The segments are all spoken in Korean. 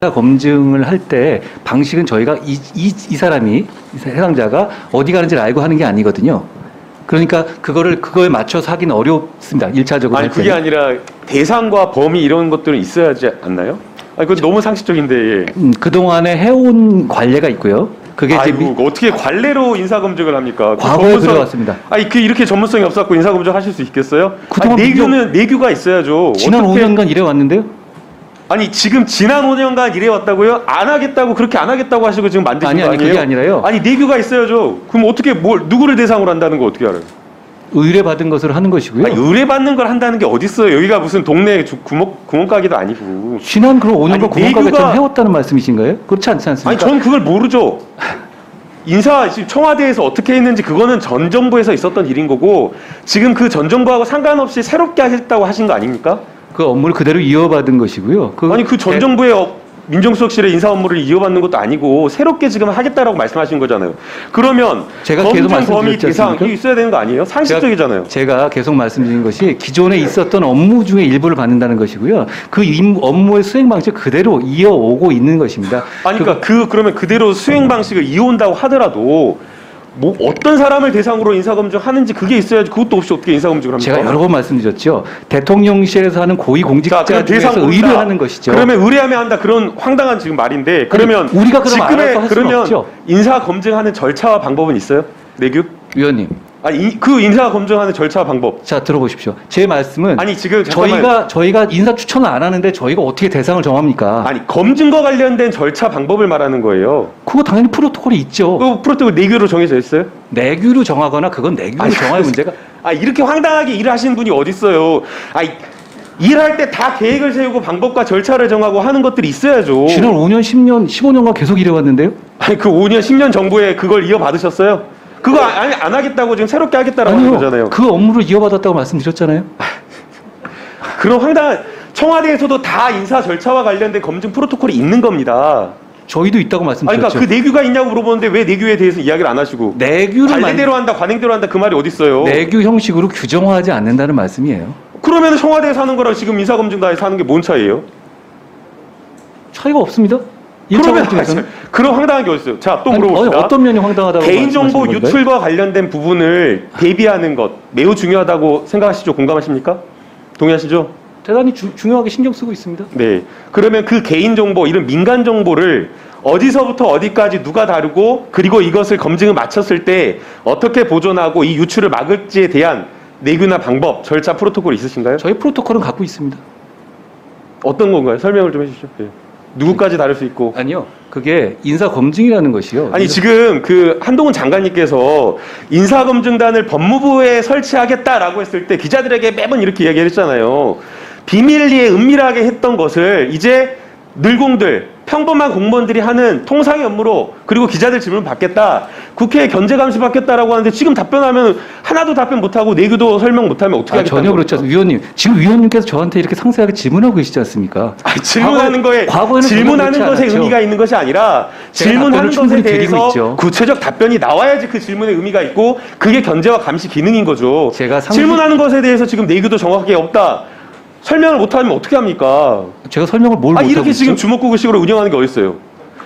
검증을 할 때 방식은 저희가 이 사람이 해당자가 어디 가는지를 알고 하는 게 아니거든요. 그러니까 그거에 맞춰서 하기는 어렵습니다. 1차적으로. 아니 그게 아니라 대상과 범위 이런 것들은 있어야 하지 않나요? 아니 그건 너무 상식적인데. 예. 그동안에 해온 관례가 있고요. 그게 아이고, 어떻게 관례로 인사검증을 합니까? 과거에 그래왔습니다. 아니 이렇게 전문성이 없었고 인사검증 하실 수 있겠어요? 그동안 내규가 있어야죠. 지난 5년간 이래 왔는데요. 아니 지금 지난 5년간 이래 왔다고요? 안 하겠다고 그렇게 안 하겠다고 하시고 지금 만드신 거 아니에요? 그게 아니라요. 아니 내규가 있어야죠. 그럼 어떻게 누구를 대상으로 한다는 거 어떻게 알아요? 의뢰받은 것을 하는 것이고요. 아니, 의뢰받는 걸 한다는 게 어디 있어요? 여기가 무슨 동네 구멍가게도 아니고. 지난 그럼 5년간 구멍가게처럼 해왔다는 말씀이신가요? 그렇지 않지 않습니까? 아니 저는 그걸 모르죠. 지금 청와대에서 어떻게 했는지 그거는 전 정부에서 있었던 일인 거고 지금 그 전 정부하고 상관없이 새롭게 하겠다고 하신 거 아닙니까? 그 업무를 그대로 이어받은 것이고요. 아니 그 전 정부의 민정수석실의 인사 업무를 이어받는 것도 아니고 새롭게 지금 하겠다라고 말씀하신 거잖아요. 그러면 제가 계속 검증 범위 말씀드렸지 대상 않습니까? 이게 있어야 되는 거 아니에요? 상식적이잖아요. 제가 계속 말씀드린 것이 기존에 있었던 업무 중에 일부를 받는다는 것이고요. 그 업무의 수행 방식 그대로 이어오고 있는 것입니다. 아니 그러니까 그러면 그대로 수행 방식을 이어온다고 하더라도 뭐 어떤 사람을 대상으로 인사검증 하는지 그게 있어야지. 그것도 없이 어떻게 인사검증을 합니까? 제가 여러 번 말씀드렸죠. 대통령실에서 하는 고위공직자 중에서 의뢰하는 것이죠. 그러면 의뢰하면 한다 그런 황당한 지금 말인데 그러면 아니, 우리가 그럼 알아서 할 수는 없죠. 인사검증하는 절차와 방법은 있어요? 내규? 위원님. 아니 그 인사검증하는 절차와 방법. 자 들어보십시오. 제 말씀은 아니 지금 잠깐만. 저희가 인사 추천을 안 하는데 저희가 어떻게 대상을 정합니까? 아니 검증과 관련된 절차 방법을 말하는 거예요. 그거 당연히 프로토콜이 있죠. 그 프로토콜 내규로 정해져 있어요? 내규로 정하거나 그건 내규로 정할 문제가. 이렇게 황당하게 일을 하시는 분이 어디 있어요? 일할 때 다 계획을 세우고 방법과 절차를 정하고 하는 것들이 있어야죠. 지난 5년, 10년, 15년간 계속 일해왔는데요. 아니 그 5년, 10년 정부에 그걸 이어받으셨어요? 그거 안 하겠다고 지금 새롭게 하겠다라고 하는 거잖아요. 그 업무를 이어받았다고 말씀드렸잖아요. 그런 황당한 청와대에서도 다 인사 절차와 관련된 검증 프로토콜이 있는 겁니다. 저희도 있다고 말씀드렸죠. 그러니까 그 내규가 있냐고 물어보는데 왜 내규에 대해서 이야기를 안 하시고 관례대로 한다, 관행대로 한다 그 말이 어디 있어요? 내규 형식으로 규정화하지 않는다는 말씀이에요. 그러면 청와대에서 하는 거랑 지금 인사검증단에서 하는 게 뭔 차이예요? 차이가 없습니다. 그런 황당한 게 어딨어요? 자, 또 물어봅시다. 어떤 면이 황당하다고 개인정보 유출과 관련된 부분을 대비하는 것 매우 중요하다고 생각하시죠? 공감하십니까? 동의하시죠? 대단히 중요하게 신경 쓰고 있습니다. 네. 그러면 그 개인정보, 이런 민간정보를 어디서부터 어디까지 누가 다루고 그리고 이것을 검증을 마쳤을 때 어떻게 보존하고 이 유출을 막을지에 대한 내규나 방법, 절차, 프로토콜 있으신가요? 저희 프로토콜은 갖고 있습니다. 어떤 건가요? 설명을 좀 해주시죠. 네. 누구까지 다룰 수 있고? 아니요. 그게 인사검증이라는 것이요. 아니 지금 그 한동훈 장관님께서 인사검증단을 법무부에 설치하겠다라고 했을 때 기자들에게 매번 이렇게 이야기를 했잖아요. 비밀리에 은밀하게 했던 것을 이제 늘공들, 평범한 공무원들이 하는 통상의 업무로 그리고 기자들 질문 받겠다. 국회에 견제감시 받겠다라고 하는데 지금 답변하면 하나도 답변 못하고 내규도 설명 못하면 어떻게 하겠다는 전혀 그렇지 않습니다. 위원님, 지금 위원님께서 저한테 이렇게 상세하게 질문하고 계시지 않습니까? 질문하는 것에 의미가 있는 것이 아니라 질문하는 것에 대해서 구체적 답변이 나와야지 그 질문에 의미가 있고 그게 견제와 감시 기능인 거죠. 질문하는 것에 대해서 지금 내규도 정확하게 없다. 설명을 못하면 어떻게 합니까? 제가 설명을 뭘 못하고 이렇게 지금 주먹구구식으로 운영하는 게 어딨어요?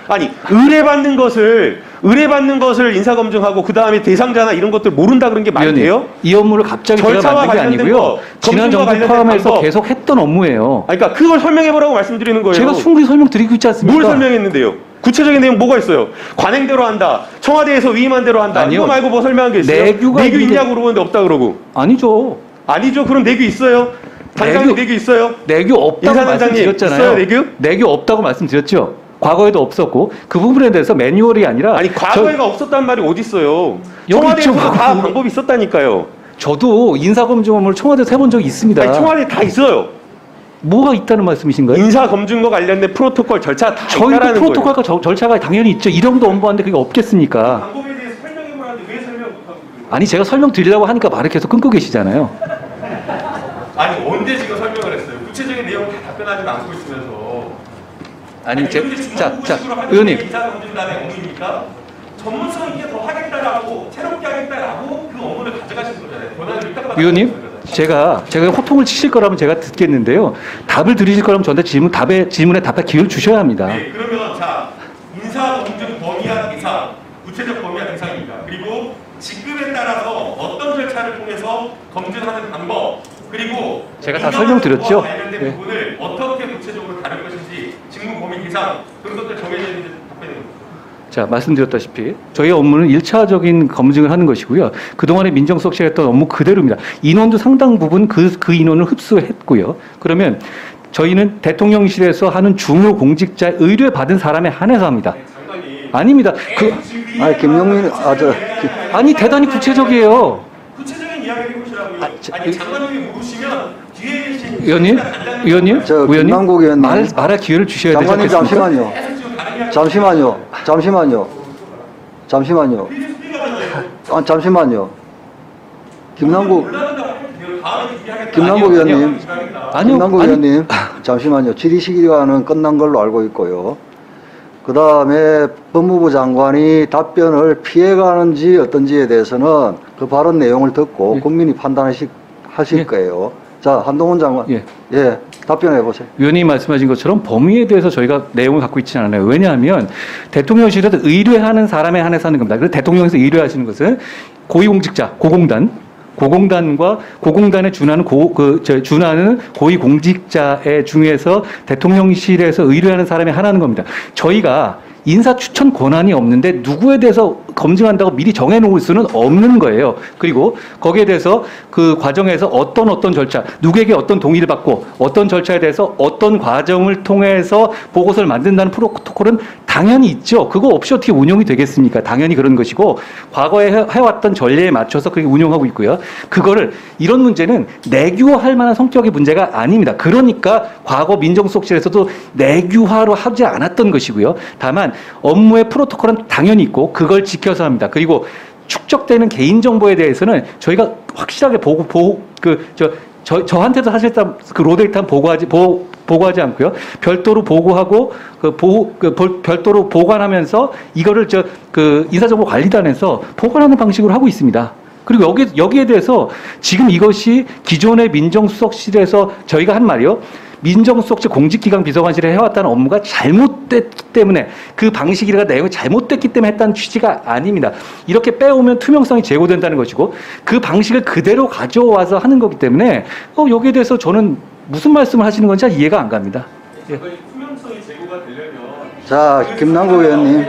아니 의뢰받는 것을 인사검증하고 그 다음에 대상자나 이런 것들 모른다 그런 게 말이 돼요? 이 업무를 갑자기 제가 만든 게 아니고요. 지난 정부 포함해서 계속 했던 업무예요. 그러니까 그걸 설명해보라고 말씀드리는 거예요. 제가 충분히 설명드리고 있지 않습니까? 뭘 설명했는데요? 구체적인 내용 뭐가 있어요? 관행대로 한다. 청와대에서 위임한 대로 한다. 아니요. 이거 말고 뭐 설명한 게 있어요? 내규 있냐고 물어보는데 없다 그러고. 아니죠. 그럼 내규 있어요? 단장님 내규 있어요? 내규 없다고 말씀드렸잖아요. 있어요, 내규? 내규 없다고 말씀드렸죠. 과거에도 없었고 그 부분에 대해서 매뉴얼이 아니라 과거에가 없었단 말이 어디 있어요? 청와대에서도 다 방법이 있었다니까요. 저도 인사검증 업무를 청와대에서 해본 적이 있습니다. 청와대에 다 있어요. 뭐가 있다는 말씀이신가요? 인사검증과 관련된 프로토콜 절차 다 있다라는 거예요. 저희도 프로토콜과 절차가 당연히 있죠. 이름도 엄부하는데 그게 없겠습니까? 방법에 대해서 설명해보라는데 왜 설명 못하고 아니 제가 설명드리려고 하니까 말을 계속 끊고 계시잖아요. 아니 언제 지금 설명을 했어요? 구체적인 내용 다 답변하지 않고 있으면서 의원님 인사검증단의 업무입니까? 전문성 있게 더 하겠다라고 새롭게 하겠다라고 그 업무를 가져가신 거잖아요. 의원님 제가 호통을 치실 거라면 제가 듣겠는데요. 답을 들으실 거라면 저한테 질문에 답할 기회를 주셔야 합니다. 네, 그러면 자 인사 검증 범위와 대상, 구체적 범위와 대상입니다. 그리고 직급에 따라서 어떤 절차를 통해서 검증하는 방법, 그리고 제가 다 설명드렸죠? 관련된 네. 부분을 어떻게 구체적으로 다룰 것인지 직무 범위 대상 그런 것들 정해져 있는지 답변해. 자, 말씀드렸다시피 저희 업무는 1차적인 검증을 하는 것이고요. 그동안에 민정수석실이 했던 업무 그대로입니다. 인원도 상당 부분 그 인원을 흡수했고요. 그러면 저희는 대통령실에서 하는 중요 공직자의 의뢰 받은 사람에 한해서 합니다. 장관님. 아닙니다. 아니 김용민 아니 대단히 구체적이에요. 구체적인 이야기를 해보시라고요. 아, 아니 장관님이 모르시면 뒤에 계신 의원님, 저 김남국 의원님. 말할 기회를 주셔야 되지 장관님 않겠습니까? 잠시만요. 잠시만요. 김남국 의원님. 아니요, 김남국 아니, 의원님. 잠시만요. 질의시기간은 끝난 걸로 알고 있고요. 그 다음에 법무부 장관이 답변을 피해가는지 어떤지에 대해서는 그 발언 내용을 듣고 예. 국민이 판단하실 예. 거예요. 자, 한동훈 장관. 예. 답변해 보세요. 위원님이 말씀하신 것처럼 범위에 대해서 저희가 내용을 갖고 있지는 않아요. 왜냐하면 대통령실에서 의뢰하는 사람에 한해서 하는 겁니다. 그래서 대통령에서 의뢰하시는 것은 고위공직자, 고공단과 고공단에 준하는 고위공직자의 중에서 대통령실에서 의뢰하는 사람이 하나는 겁니다. 저희가 인사 추천 권한이 없는데 누구에 대해서 검증한다고 미리 정해놓을 수는 없는 거예요. 그리고 거기에 대해서 그 과정에서 어떤 절차, 누구에게 어떤 동의를 받고 어떤 절차에 대해서 어떤 과정을 통해서 보고서를 만든다는 프로토콜은 당연히 있죠. 그거 없이 어떻게 운용이 되겠습니까? 당연히 그런 것이고 과거에 해왔던 전례에 맞춰서 그렇게 운용하고 있고요. 그거를 이런 문제는 내규화할 만한 성격의 문제가 아닙니다. 그러니까 과거 민정수석실에서도 내규화로 하지 않았던 것이고요. 다만 업무의 프로토콜은 당연히 있고 그걸 지켜서 합니다. 그리고 축적되는 개인정보에 대해서는 저희가 확실하게 저한테도 사실 그 로데이터 보고하지 않고요. 별도로 보고하고 별도로 보관하면서 이거를 인사정보관리단에서 보관하는 방식으로 하고 있습니다. 그리고 여기에 대해서 지금 이것이 기존의 민정수석실에서 저희가 한 말이요. 민정수석실 공직기강 비서관실에 해왔다는 업무가 잘못됐기 때문에 그 방식이라가 내용이 잘못됐기 때문에 했다는 취지가 아닙니다. 이렇게 빼오면 투명성이 제고된다는 것이고 그 방식을 그대로 가져와서 하는 거기 때문에 여기에 대해서 저는 무슨 말씀을 하시는 건지 잘 이해가 안 갑니다. 예. 투명성이 제고가 되려면 자, 김남국 의원님.